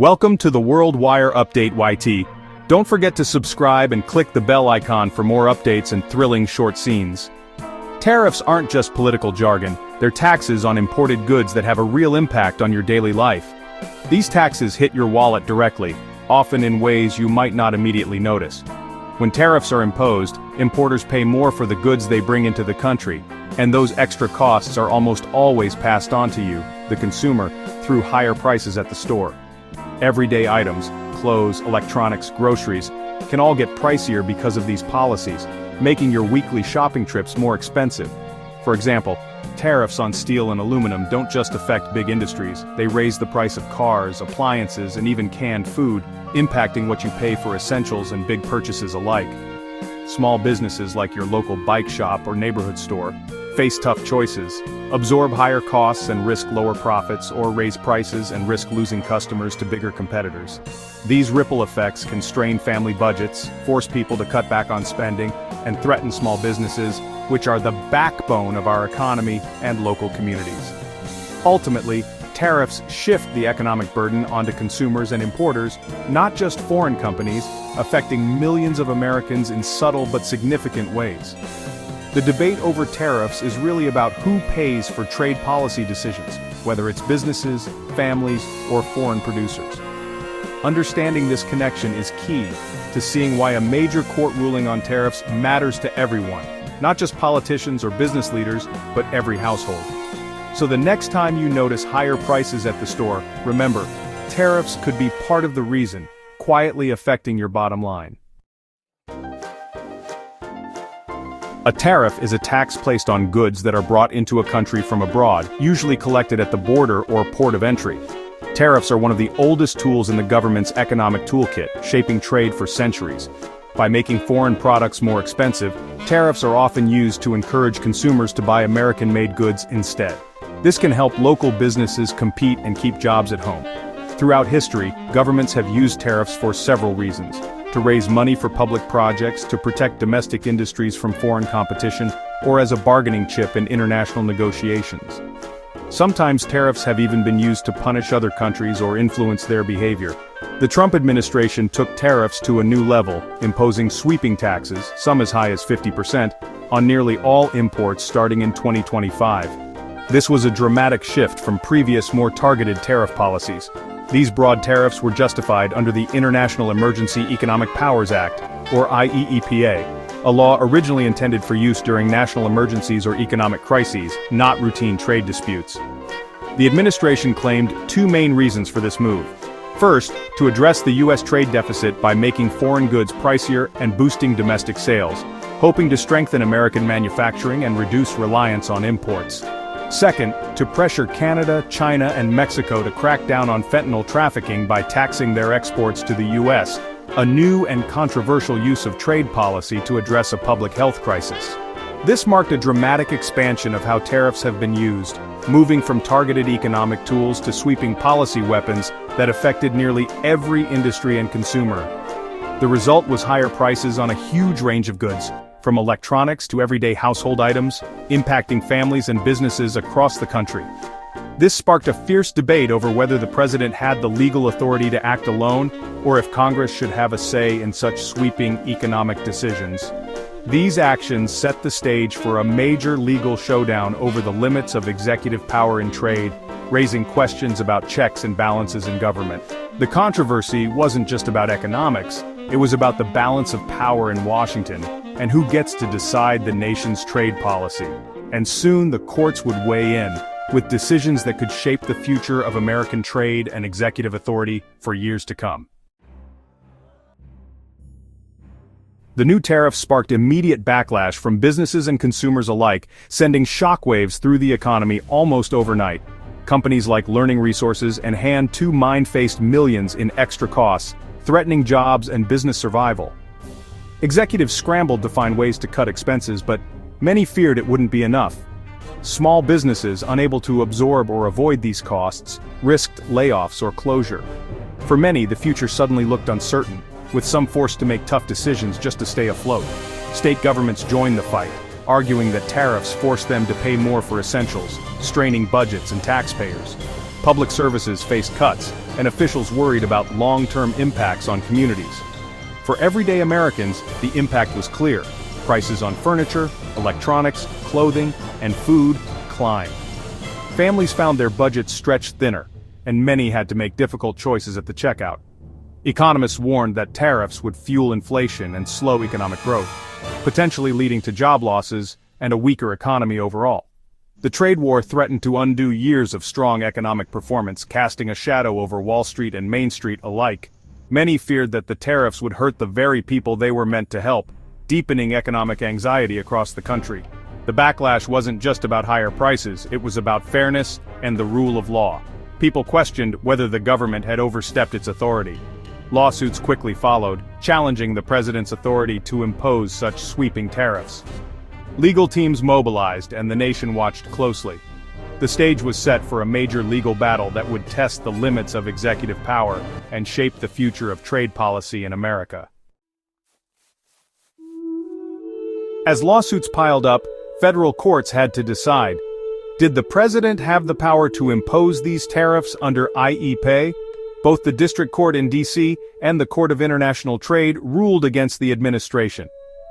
Welcome to the World Wire Update YT. Don't forget to subscribe and click the bell icon for more updates and thrilling short scenes. Tariffs aren't just political jargon, they're taxes on imported goods that have a real impact on your daily life. These taxes hit your wallet directly, often in ways you might not immediately notice. When tariffs are imposed, importers pay more for the goods they bring into the country, and those extra costs are almost always passed on to you, the consumer, through higher prices at the store. Everyday items, clothes, electronics, groceries, can all get pricier because of these policies, making your weekly shopping trips more expensive. For example, tariffs on steel and aluminum don't just affect big industries, they raise the price of cars, appliances, and even canned food, impacting what you pay for essentials and big purchases alike. Small businesses like your local bike shop or neighborhood store face tough choices: absorb higher costs and risk lower profits, or raise prices and risk losing customers to bigger competitors. These ripple effects can strain family budgets, force people to cut back on spending, and threaten small businesses, which are the backbone of our economy and local communities. Ultimately, tariffs shift the economic burden onto consumers and importers, not just foreign companies, affecting millions of Americans in subtle but significant ways. The debate over tariffs is really about who pays for trade policy decisions, whether it's businesses, families, or foreign producers. Understanding this connection is key to seeing why a major court ruling on tariffs matters to everyone, not just politicians or business leaders, but every household. So the next time you notice higher prices at the store, remember, tariffs could be part of the reason, quietly affecting your bottom line. A tariff is a tax placed on goods that are brought into a country from abroad, usually collected at the border or port of entry. Tariffs are one of the oldest tools in the government's economic toolkit, shaping trade for centuries. By making foreign products more expensive, tariffs are often used to encourage consumers to buy American-made goods instead. This can help local businesses compete and keep jobs at home. Throughout history, governments have used tariffs for several reasons: to raise money for public projects, to protect domestic industries from foreign competition, or as a bargaining chip in international negotiations. Sometimes tariffs have even been used to punish other countries or influence their behavior. The Trump administration took tariffs to a new level, imposing sweeping taxes, some as high as 50%, on nearly all imports starting in 2025. This was a dramatic shift from previous, more targeted tariff policies. These broad tariffs were justified under the International Emergency Economic Powers Act, or IEEPA, a law originally intended for use during national emergencies or economic crises, not routine trade disputes. The administration claimed two main reasons for this move. First, to address the U.S. trade deficit by making foreign goods pricier and boosting domestic sales, hoping to strengthen American manufacturing and reduce reliance on imports. Second, to pressure Canada, China, and Mexico to crack down on fentanyl trafficking by taxing their exports to the U.S., a new and controversial use of trade policy to address a public health crisis. This marked a dramatic expansion of how tariffs have been used, moving from targeted economic tools to sweeping policy weapons that affected nearly every industry and consumer. The result was higher prices on a huge range of goods, from electronics to everyday household items, impacting families and businesses across the country. This sparked a fierce debate over whether the president had the legal authority to act alone, or if Congress should have a say in such sweeping economic decisions. These actions set the stage for a major legal showdown over the limits of executive power in trade, raising questions about checks and balances in government. The controversy wasn't just about economics, it was about the balance of power in Washington, and who gets to decide the nation's trade policy. And soon the courts would weigh in, with decisions that could shape the future of American trade and executive authority for years to come. The new tariffs sparked immediate backlash from businesses and consumers alike, sending shockwaves through the economy almost overnight. Companies like Learning Resources and Hand2 Mind faced millions in extra costs, threatening jobs and business survival. Executives scrambled to find ways to cut expenses, but many feared it wouldn't be enough. Small businesses, unable to absorb or avoid these costs, risked layoffs or closure. For many, the future suddenly looked uncertain, with some forced to make tough decisions just to stay afloat. State governments joined the fight, arguing that tariffs forced them to pay more for essentials, straining budgets and taxpayers. Public services faced cuts, and officials worried about long-term impacts on communities. For everyday Americans, the impact was clear. Prices on furniture, electronics, clothing, and food climbed. Families found their budgets stretched thinner, and many had to make difficult choices at the checkout. Economists warned that tariffs would fuel inflation and slow economic growth, potentially leading to job losses and a weaker economy overall. The trade war threatened to undo years of strong economic performance, casting a shadow over Wall Street and Main Street alike. Many feared that the tariffs would hurt the very people they were meant to help, deepening economic anxiety across the country. The backlash wasn't just about higher prices, it was about fairness and the rule of law. People questioned whether the government had overstepped its authority. Lawsuits quickly followed, challenging the president's authority to impose such sweeping tariffs. Legal teams mobilized and the nation watched closely. The stage was set for a major legal battle that would test the limits of executive power and shape the future of trade policy in America. As lawsuits piled up, federal courts had to decide. Did the president have the power to impose these tariffs under IEEPA? Both the District Court in D.C. and the Court of International Trade ruled against the administration.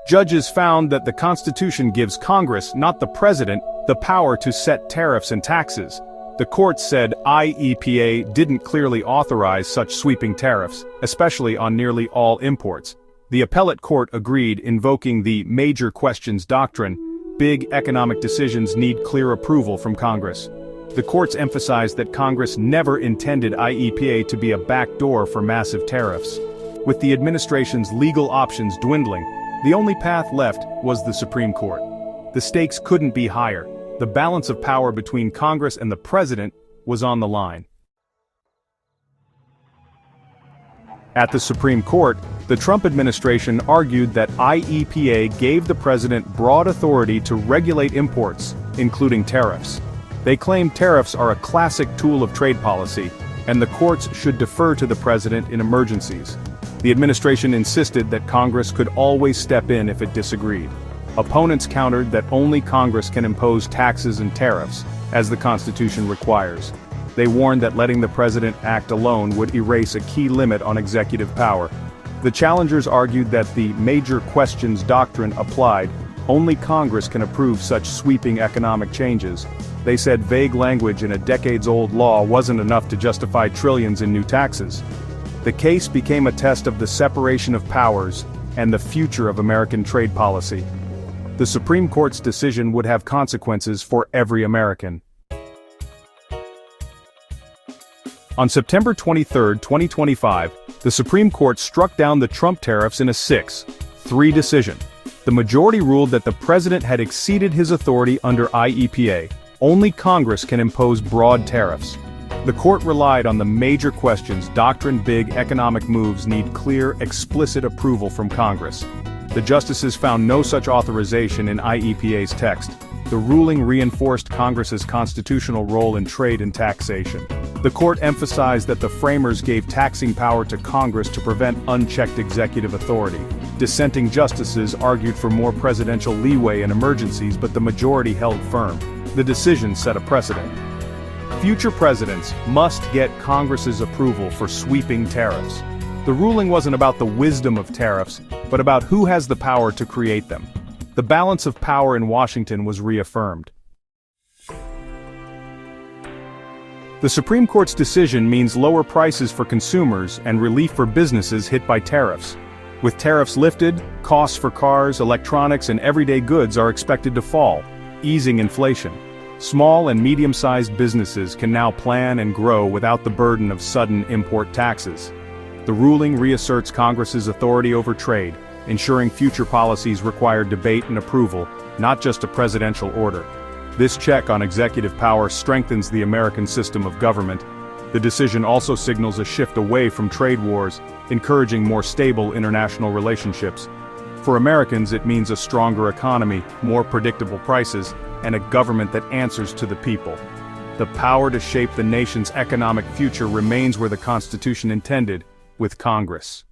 Judges found that the Constitution gives Congress, not the president, the power to set tariffs and taxes. The court said IEEPA didn't clearly authorize such sweeping tariffs, especially on nearly all imports. The appellate court agreed, invoking the major questions doctrine. Big economic decisions need clear approval from Congress. The courts emphasized that Congress never intended IEEPA to be a backdoor for massive tariffs. With the administration's legal options dwindling, the only path left was the Supreme Court. The stakes couldn't be higher. The balance of power between Congress and the president was on the line. At the Supreme Court, the Trump administration argued that IEEPA gave the president broad authority to regulate imports, including tariffs. They claimed tariffs are a classic tool of trade policy, and the courts should defer to the president in emergencies. The administration insisted that Congress could always step in if it disagreed. Opponents countered that only Congress can impose taxes and tariffs, as the Constitution requires. They warned that letting the president act alone would erase a key limit on executive power. The challengers argued that the major questions doctrine applied. Only Congress can approve such sweeping economic changes. They said vague language in a decades-old law wasn't enough to justify trillions in new taxes. The case became a test of the separation of powers and the future of American trade policy. The Supreme Court's decision would have consequences for every American. On September 23, 2025, the Supreme Court struck down the Trump tariffs in a 6-3 decision. The majority ruled that the president had exceeded his authority under IEEPA. Only Congress can impose broad tariffs. The court relied on the major questions doctrine. Big economic moves need clear, explicit approval from Congress. The justices found no such authorization in IEEPA's text. The ruling reinforced Congress's constitutional role in trade and taxation. The court emphasized that the framers gave taxing power to Congress to prevent unchecked executive authority. Dissenting justices argued for more presidential leeway in emergencies, but the majority held firm. The decision set a precedent. Future presidents must get Congress's approval for sweeping tariffs. The ruling wasn't about the wisdom of tariffs, but about who has the power to create them. The balance of power in Washington was reaffirmed. The Supreme Court's decision means lower prices for consumers and relief for businesses hit by tariffs. With tariffs lifted, costs for cars, electronics, and everyday goods are expected to fall, easing inflation. Small and medium-sized businesses can now plan and grow without the burden of sudden import taxes. The ruling reasserts Congress's authority over trade, ensuring future policies require debate and approval, not just a presidential order. This check on executive power strengthens the American system of government. The decision also signals a shift away from trade wars, encouraging more stable international relationships. For Americans, it means a stronger economy, more predictable prices, and a government that answers to the people. The power to shape the nation's economic future remains where the Constitution intended, with Congress.